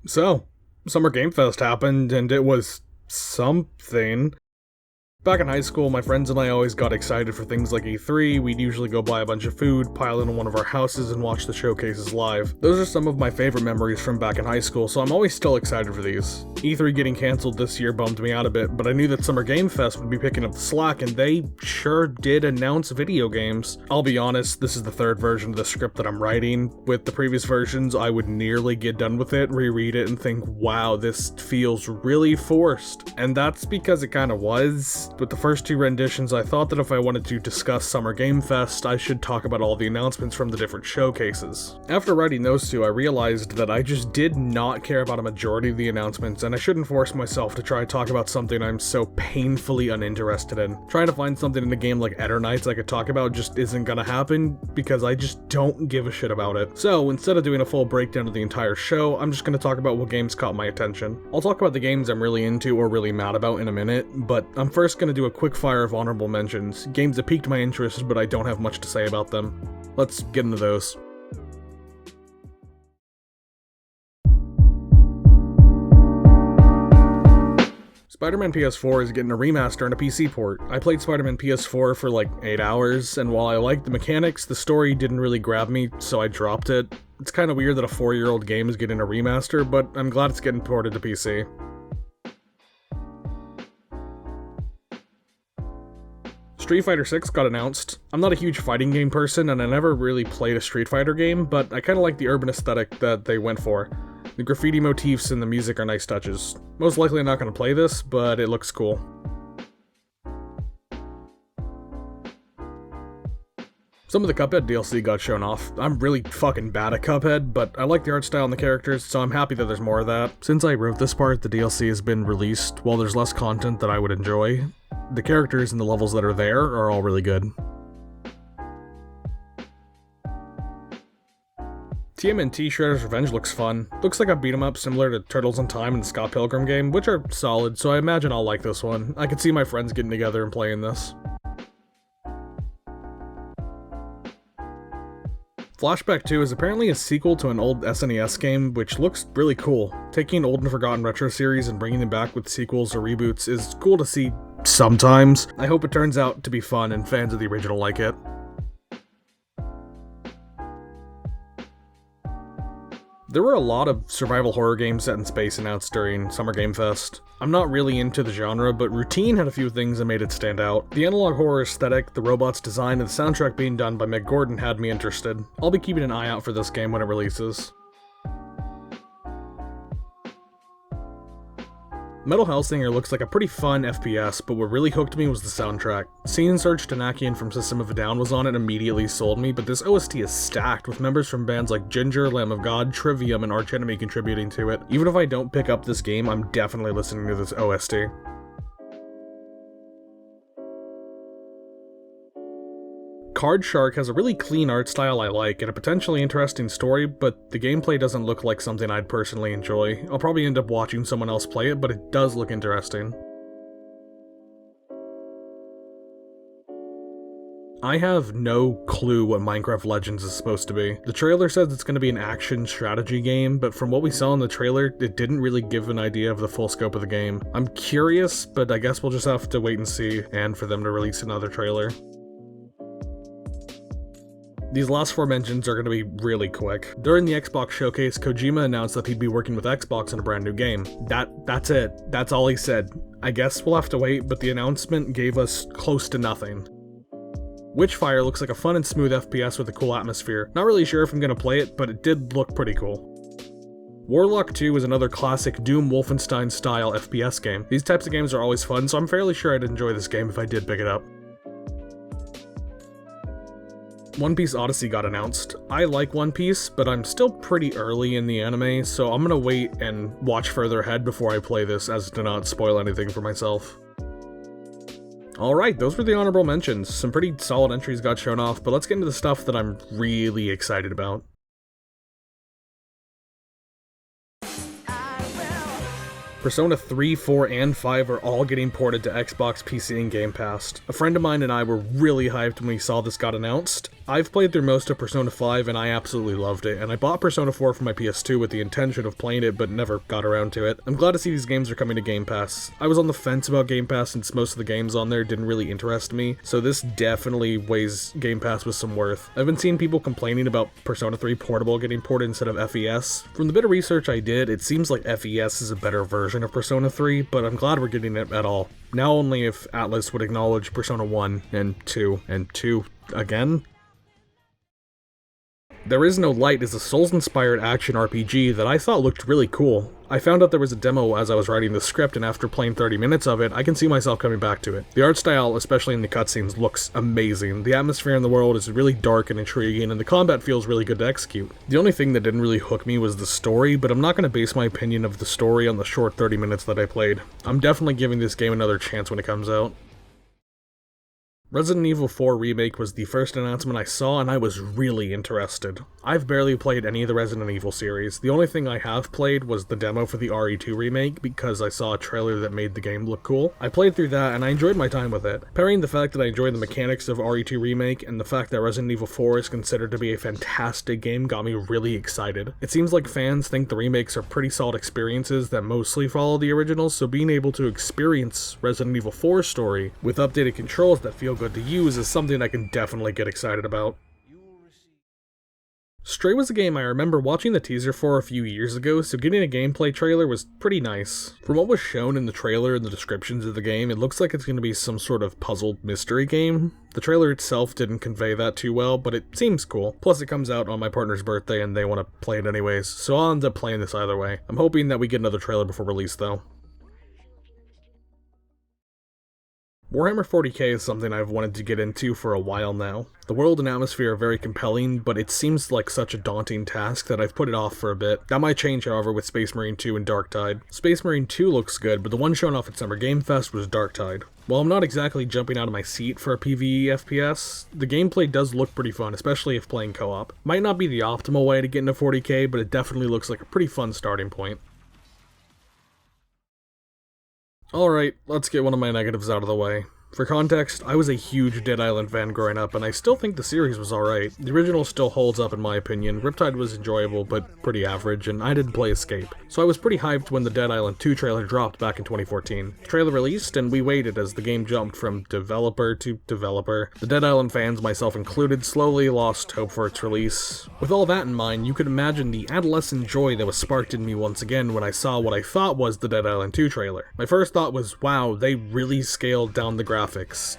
So, Summer Game Fest happened, and it was something. Back in high school, my friends and I always got excited for things like E3. We'd usually go buy a bunch of food, pile into one of our houses, and watch the showcases live. Those are some of my favorite memories from back in high school, so I'm always still excited for these. E3 getting cancelled this year bummed me out a bit, but I knew that Summer Game Fest would be picking up the slack, and they sure did announce video games. I'll be honest, this is the third version of the script that I'm writing. With the previous versions, I would nearly get done with it, reread it, and think, wow, this feels really forced. And that's because it kinda was. With the first two renditions, I thought that if I wanted to discuss Summer Game Fest, I should talk about all the announcements from the different showcases. After writing those two, I realized that I just did not care about a majority of the announcements, and I shouldn't force myself to try to talk about something I'm so painfully uninterested in. Trying to find something in a game like Eternights I could talk about just isn't gonna happen, because I just don't give a shit about it. So, instead of doing a full breakdown of the entire show, I'm just gonna talk about what games caught my attention. I'll talk about the games I'm really into or really mad about in a minute, but I'm first gonna do a quick fire of honorable mentions, games that piqued my interest but I don't have much to say about them. Let's get into those. Spider-Man PS4 is getting a remaster and a PC port. I played Spider-Man PS4 for like 8 hours, and while I liked the mechanics, the story didn't really grab me, so I dropped it. It's kinda weird that a 4-year-old game is getting a remaster, but I'm glad it's getting ported to PC. Street Fighter 6 got announced. I'm not a huge fighting game person, and I never really played a Street Fighter game, but I kinda like the urban aesthetic that they went for. The graffiti motifs and the music are nice touches. Most likely I'm not gonna play this, but it looks cool. Some of the Cuphead DLC got shown off. I'm really fucking bad at Cuphead, but I like the art style and the characters, so I'm happy that there's more of that. Since I wrote this part, the DLC has been released. While there's less content that I would enjoy, the characters and the levels that are there are all really good. TMNT Shredder's Revenge looks fun. Looks like a beat 'em up similar to Turtles in Time and the Scott Pilgrim game, which are solid, so I imagine I'll like this one. I could see my friends getting together and playing this. Flashback 2 is apparently a sequel to an old SNES game, which looks really cool. Taking old and forgotten retro series and bringing them back with sequels or reboots is cool to see sometimes. I hope it turns out to be fun and fans of the original like it. There were a lot of survival horror games set in space announced during Summer Game Fest. I'm not really into the genre, but Routine had a few things that made it stand out. The analog horror aesthetic, the robot's design, and the soundtrack being done by Meg Gordon had me interested. I'll be keeping an eye out for this game when it releases. Metal Hellsinger looks like a pretty fun FPS, but what really hooked me was the soundtrack. Seeing Serge Tanakian from System of a Down was on it immediately sold me, but this OST is stacked with members from bands like Ginger, Lamb of God, Trivium, and Arch Enemy contributing to it. Even if I don't pick up this game, I'm definitely listening to this OST. Card Shark has a really clean art style I like, and a potentially interesting story, but the gameplay doesn't look like something I'd personally enjoy. I'll probably end up watching someone else play it, but it does look interesting. I have no clue what Minecraft Legends is supposed to be. The trailer says it's going to be an action strategy game, but from what we saw in the trailer, it didn't really give an idea of the full scope of the game. I'm curious, but I guess we'll just have to wait and see, and for them to release another trailer. These last 4 mentions are going to be really quick. During the Xbox showcase, Kojima announced that he'd be working with Xbox on a brand new game. That's it. That's all he said. I guess we'll have to wait, but the announcement gave us close to nothing. Witchfire looks like a fun and smooth FPS with a cool atmosphere. Not really sure if I'm going to play it, but it did look pretty cool. Warlock 2 is another classic Doom Wolfenstein style FPS game. These types of games are always fun, so I'm fairly sure I'd enjoy this game if I did pick it up. One Piece Odyssey got announced. I like One Piece, but I'm still pretty early in the anime, so I'm gonna wait and watch further ahead before I play this as to not spoil anything for myself. Alright, those were the honorable mentions. Some pretty solid entries got shown off, but let's get into the stuff that I'm really excited about. Persona 3, 4, and 5 are all getting ported to Xbox, PC, and Game Pass. A friend of mine and I were really hyped when we saw this got announced. I've played through most of Persona 5 and I absolutely loved it, and I bought Persona 4 for my PS2 with the intention of playing it but never got around to it. I'm glad to see these games are coming to Game Pass. I was on the fence about Game Pass since most of the games on there didn't really interest me, so this definitely weighs Game Pass with some worth. I've been seeing people complaining about Persona 3 Portable getting ported instead of FES. From the bit of research I did, it seems like FES is a better version of Persona 3, but I'm glad we're getting it at all. Now only if Atlus would acknowledge Persona 1 and 2 and 2 again. There Is No Light is a Souls-inspired action RPG that I thought looked really cool. I found out there was a demo as I was writing the script, and after playing 30 minutes of it, I can see myself coming back to it. The art style, especially in the cutscenes, looks amazing. The atmosphere in the world is really dark and intriguing, and the combat feels really good to execute. The only thing that didn't really hook me was the story, but I'm not going to base my opinion of the story on the short 30 minutes that I played. I'm definitely giving this game another chance when it comes out. Resident Evil 4 Remake was the first announcement I saw, and I was really interested. I've barely played any of the Resident Evil series. The only thing I have played was the demo for the RE2 remake, because I saw a trailer that made the game look cool. I played through that, and I enjoyed my time with it. Pairing the fact that I enjoyed the mechanics of RE2 Remake, and the fact that Resident Evil 4 is considered to be a fantastic game got me really excited. It seems like fans think the remakes are pretty solid experiences that mostly follow the originals, so being able to experience Resident Evil 4's story with updated controls that feel good to use is something I can definitely get excited about. Stray was a game I remember watching the teaser for a few years ago, so getting a gameplay trailer was pretty nice. From what was shown in the trailer and the descriptions of the game, it looks like it's going to be some sort of puzzled mystery game. The trailer itself didn't convey that too well, but it seems cool. Plus it comes out on my partner's birthday and they want to play it anyways, so I'll end up playing this either way. I'm hoping that we get another trailer before release though. Warhammer 40k is something I've wanted to get into for a while now. The world and atmosphere are very compelling, but it seems like such a daunting task that I've put it off for a bit. That might change, however, with Space Marine 2 and Darktide. Space Marine 2 looks good, but the one shown off at Summer Game Fest was Darktide. While I'm not exactly jumping out of my seat for a PvE FPS, the gameplay does look pretty fun, especially if playing co-op. Might not be the optimal way to get into 40k, but it definitely looks like a pretty fun starting point. Alright, let's get one of my negatives out of the way. For context, I was a huge Dead Island fan growing up, and I still think the series was alright. The original still holds up in my opinion. Riptide was enjoyable, but pretty average, and I didn't play Escape. So I was pretty hyped when the Dead Island 2 trailer dropped back in 2014. The trailer released, and we waited as the game jumped from developer to developer. The Dead Island fans, myself included, slowly lost hope for its release. With all that in mind, you could imagine the adolescent joy that was sparked in me once again when I saw what I thought was the Dead Island 2 trailer. My first thought was, wow, they really scaled down the graphics.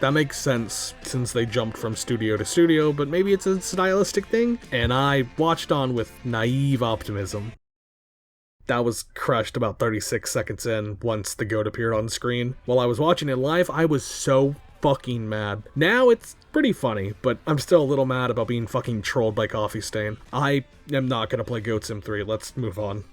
That makes sense since they jumped from studio to studio, but maybe it's a stylistic thing? And I watched on with naive optimism. That was crushed about 36 seconds in once the goat appeared on screen. While I was watching it live, I was so fucking mad. Now it's pretty funny, but I'm still a little mad about being fucking trolled by Coffee Stain. I am not gonna play Goat Sim 3, let's move on.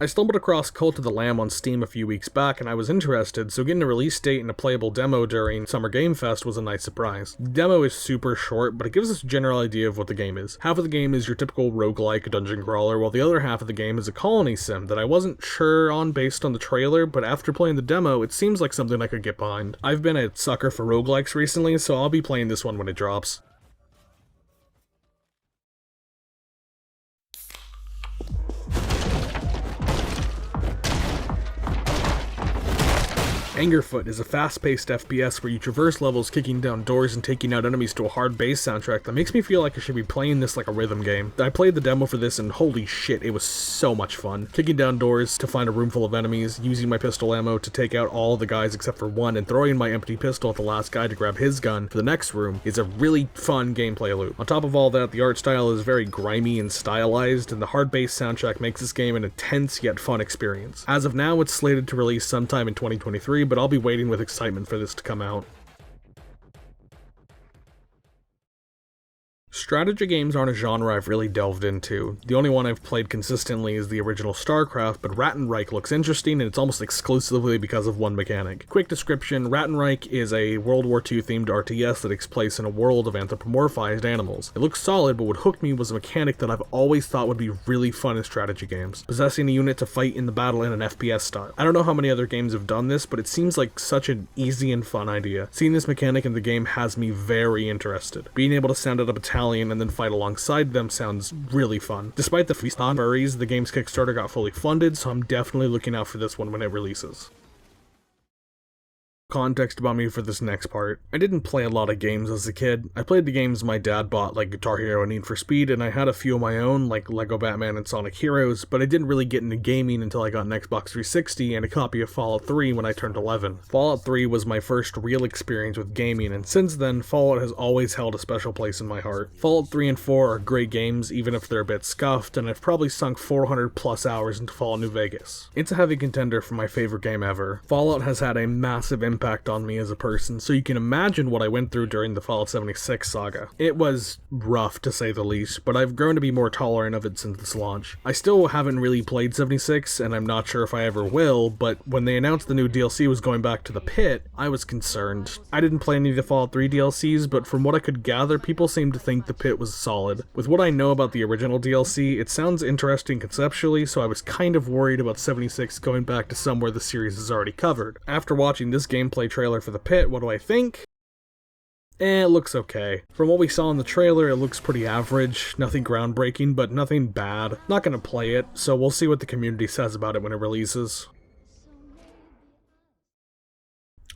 I stumbled across Cult of the Lamb on Steam a few weeks back and I was interested, so getting a release date and a playable demo during Summer Game Fest was a nice surprise. The demo is super short, but it gives us a general idea of what the game is. Half of the game is your typical roguelike dungeon crawler, while the other half of the game is a colony sim that I wasn't sure on based on the trailer, but after playing the demo, it seems like something I could get behind. I've been a sucker for roguelikes recently, so I'll be playing this one when it drops. Angerfoot is a fast-paced FPS where you traverse levels kicking down doors and taking out enemies to a hard bass soundtrack that makes me feel like I should be playing this like a rhythm game. I played the demo for this and holy shit, it was so much fun. Kicking down doors to find a room full of enemies, using my pistol ammo to take out all the guys except for one, and throwing my empty pistol at the last guy to grab his gun for the next room is a really fun gameplay loop. On top of all that, the art style is very grimy and stylized, and the hard bass soundtrack makes this game an intense yet fun experience. As of now, it's slated to release sometime in 2023, but I'll be waiting with excitement for this to come out. Strategy games aren't a genre I've really delved into. The only one I've played consistently is the original StarCraft, but Ratten Reich looks interesting and it's almost exclusively because of one mechanic. Quick description, Ratten Reich is a World War II themed RTS that takes place in a world of anthropomorphized animals. It looks solid, but what hooked me was a mechanic that I've always thought would be really fun in strategy games. Possessing a unit to fight in the battle in an FPS style. I don't know how many other games have done this, but it seems like such an easy and fun idea. Seeing this mechanic in the game has me very interested. Being able to send out a battalion and then fight alongside them sounds really fun. Despite the feast on furries, the game's Kickstarter got fully funded, so I'm definitely looking out for this one when it releases. Context about me for this next part. I didn't play a lot of games as a kid. I played the games my dad bought like Guitar Hero and Need for Speed, and I had a few of my own like Lego Batman and Sonic Heroes, but I didn't really get into gaming until I got an Xbox 360 and a copy of Fallout 3 when I turned 11. Fallout 3 was my first real experience with gaming, and since then, Fallout has always held a special place in my heart. Fallout 3 and 4 are great games, even if they're a bit scuffed, and I've probably sunk 400 plus hours into Fallout New Vegas. It's a heavy contender for my favorite game ever. Fallout has had a massive impact on me as a person, so you can imagine what I went through during the Fallout 76 saga. It was rough to say the least, but I've grown to be more tolerant of it since its launch. I still haven't really played 76, and I'm not sure if I ever will, but when they announced the new DLC was going back to the Pitt, I was concerned. I didn't play any of the Fallout 3 DLCs, but from what I could gather, people seem to think the Pitt was solid. With what I know about the original DLC, it sounds interesting conceptually, so I was kind of worried about 76 going back to somewhere the series is already covered. After watching this gameplay trailer for the Pitt, what do I think? It looks okay. From what we saw in the trailer, it looks pretty average, nothing groundbreaking, but nothing bad. Not gonna play it, so we'll see what the community says about it when it releases.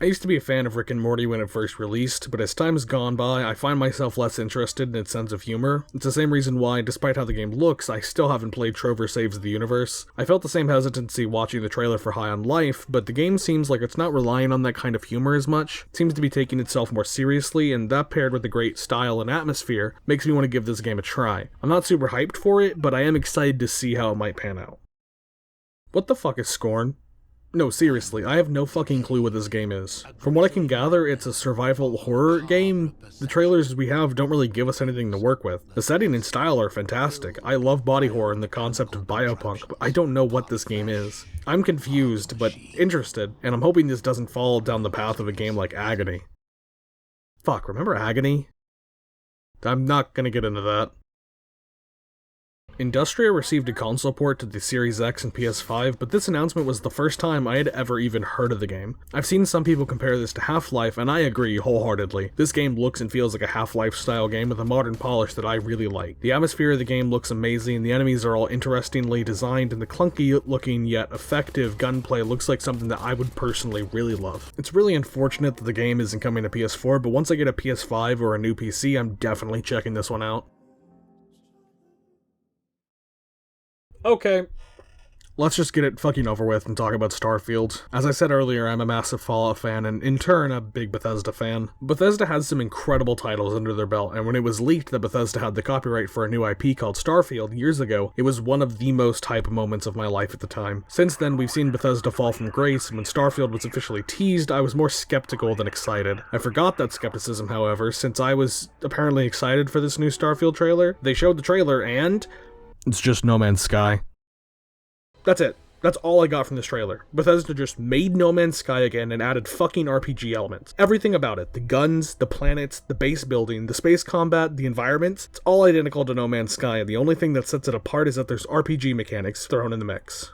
I used to be a fan of Rick and Morty when it first released, but as time has gone by, I find myself less interested in its sense of humor. It's the same reason why, despite how the game looks, I still haven't played Trover Saves the Universe. I felt the same hesitancy watching the trailer for High on Life, but the game seems like it's not relying on that kind of humor as much. It seems to be taking itself more seriously, and that paired with the great style and atmosphere makes me want to give this game a try. I'm not super hyped for it, but I am excited to see how it might pan out. What the fuck is Scorn? No, seriously, I have no fucking clue what this game is. From what I can gather, it's a survival horror game. The trailers we have don't really give us anything to work with. The setting and style are fantastic. I love body horror and the concept of biopunk, but I don't know what this game is. I'm confused, but interested, and I'm hoping this doesn't fall down the path of a game like Agony. Fuck, remember Agony? I'm not gonna get into that. Industria received a console port to the Series X and PS5, but this announcement was the first time I had ever even heard of the game. I've seen some people compare this to Half-Life, and I agree wholeheartedly. This game looks and feels like a Half-Life style game with a modern polish that I really like. The atmosphere of the game looks amazing, the enemies are all interestingly designed, and the clunky looking yet effective gunplay looks like something that I would personally really love. It's really unfortunate that the game isn't coming to PS4, but once I get a PS5 or a new PC, I'm definitely checking this one out. Okay, let's just get it fucking over with and talk about Starfield. As I said earlier, I'm a massive Fallout fan and in turn a big Bethesda fan. Bethesda has some incredible titles under their belt, and when it was leaked that Bethesda had the copyright for a new IP called Starfield years ago, it was one of the most hype moments of my life at the time. Since then, we've seen Bethesda fall from grace, and when Starfield was officially teased, I was more skeptical than excited. I forgot that skepticism, however, since I was apparently excited for this new Starfield trailer. They showed the trailer and it's just No Man's Sky. That's it. That's all I got from this trailer. Bethesda just made No Man's Sky again and added fucking RPG elements. Everything about it. The guns, the planets, the base building, the space combat, the environments. It's all identical to No Man's Sky, and the only thing that sets it apart is that there's RPG mechanics thrown in the mix.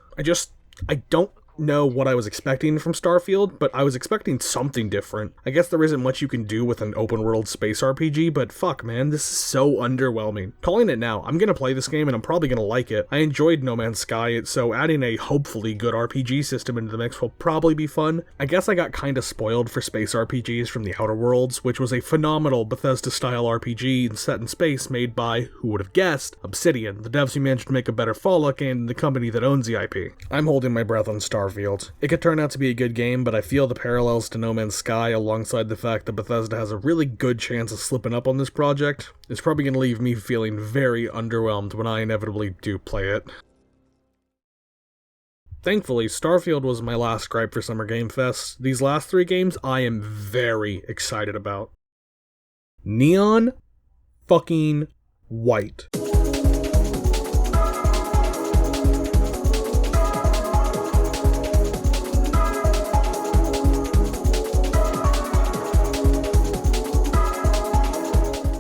I don't know what I was expecting from Starfield, but I was expecting something different. I guess there isn't much you can do with an open world space RPG, but fuck man, this is so underwhelming. Calling it now, I'm gonna play this game and I'm probably gonna like it. I enjoyed No Man's Sky, so adding a hopefully good RPG system into the mix will probably be fun. I guess I got kinda spoiled for space RPGs from The Outer Worlds, which was a phenomenal Bethesda-style RPG set in space made by, who would have guessed, Obsidian, the devs who managed to make a better Fallout game than the company that owns the IP. I'm holding my breath on Starfield. It could turn out to be a good game, but I feel the parallels to No Man's Sky alongside the fact that Bethesda has a really good chance of slipping up on this project is probably going to leave me feeling very underwhelmed when I inevitably do play it. Thankfully, Starfield was my last gripe for Summer Game Fest. These last 3 games I am very excited about. Neon fucking white.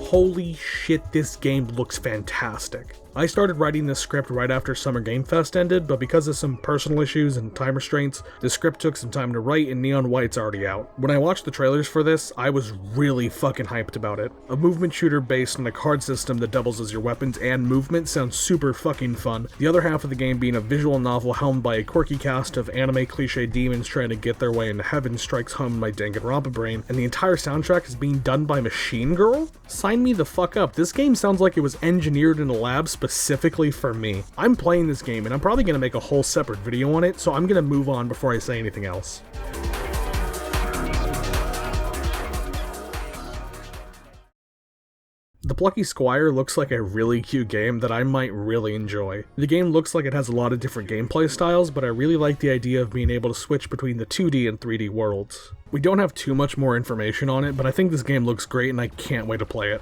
Holy shit, this game looks fantastic. I started writing this script right after Summer Game Fest ended, but because of some personal issues and time restraints, the script took some time to write and Neon White's already out. When I watched the trailers for this, I was really fucking hyped about it. A movement shooter based on a card system that doubles as your weapons and movement sounds super fucking fun. The other half of the game being a visual novel helmed by a quirky cast of anime cliche demons trying to get their way into heaven strikes home in my Danganronpa brain, and the entire soundtrack is being done by Machine Girl? Sign me the fuck up. This game sounds like it was engineered in a lab specifically for me. I'm playing this game and I'm probably going to make a whole separate video on it, so I'm going to move on before I say anything else. The Plucky Squire looks like a really cute game that I might really enjoy. The game looks like it has a lot of different gameplay styles, but I really like the idea of being able to switch between the 2D and 3D worlds. We don't have too much more information on it, but I think this game looks great and I can't wait to play it.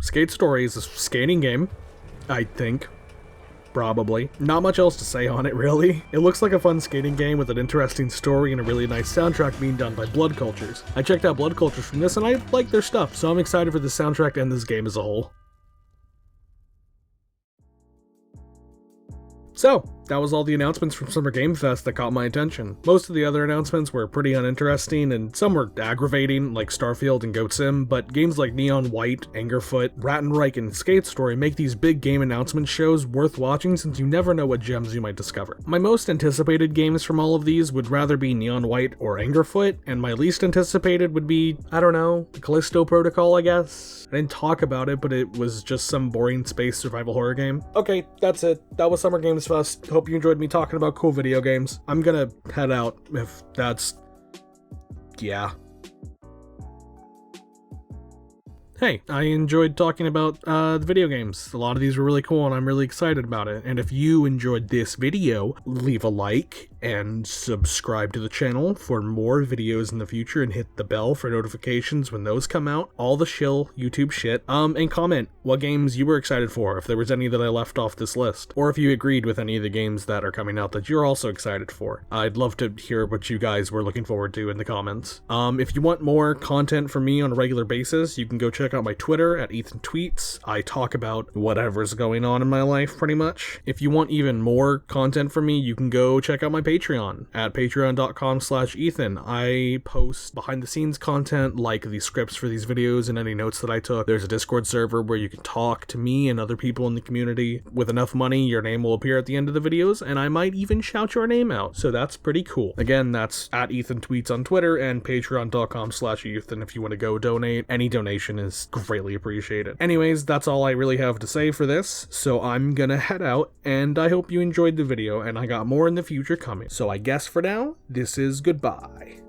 Skate Story is a skating game, I think. Probably. Not much else to say on it, really. It looks like a fun skating game with an interesting story and a really nice soundtrack being done by Blood Cultures. I checked out Blood Cultures from this and I like their stuff, so I'm excited for the soundtrack and this game as a whole. So, that was all the announcements from Summer Game Fest that caught my attention. Most of the other announcements were pretty uninteresting, and some were aggravating, like Starfield and Goat Sim, but games like Neon White, Angerfoot, Ratten Reich, and Skate Story make these big game announcement shows worth watching since you never know what gems you might discover. My most anticipated games from all of these would rather be Neon White or Angerfoot, and my least anticipated would be, I don't know, the Callisto Protocol, I guess? I didn't talk about it, but it was just some boring space survival horror game. Okay, that's it. That was Summer Games Fest. Hope you enjoyed me talking about cool video games. I'm gonna head out if that's... yeah. Hey, I enjoyed talking about the video games. A lot of these were really cool and I'm really excited about it. And if you enjoyed this video, leave a like and subscribe to the channel for more videos in the future and hit the bell for notifications when those come out. All the shill YouTube shit. And comment what games you were excited for, if there was any that I left off this list. Or if you agreed with any of the games that are coming out that you're also excited for. I'd love to hear what you guys were looking forward to in the comments. If you want more content from me on a regular basis, you can go check out my Twitter at Eithan Tweets. I talk about whatever's going on in my life pretty much. If you want even more content from me, you can go check out my Patreon at patreon.com/Eithan. I post behind the scenes content like the scripts for these videos and any notes that I took. There's a Discord server where you can talk to me and other people in the community. With enough money, your name will appear at the end of the videos and I might even shout your name out. So that's pretty cool. Again, that's at Eithan Tweets on Twitter and patreon.com/Eithan if you want to go donate. Any donation is greatly appreciated. Anyways, that's all I really have to say for this, so I'm gonna head out, and I hope you enjoyed the video, and I got more in the future coming. So I guess for now, this is goodbye.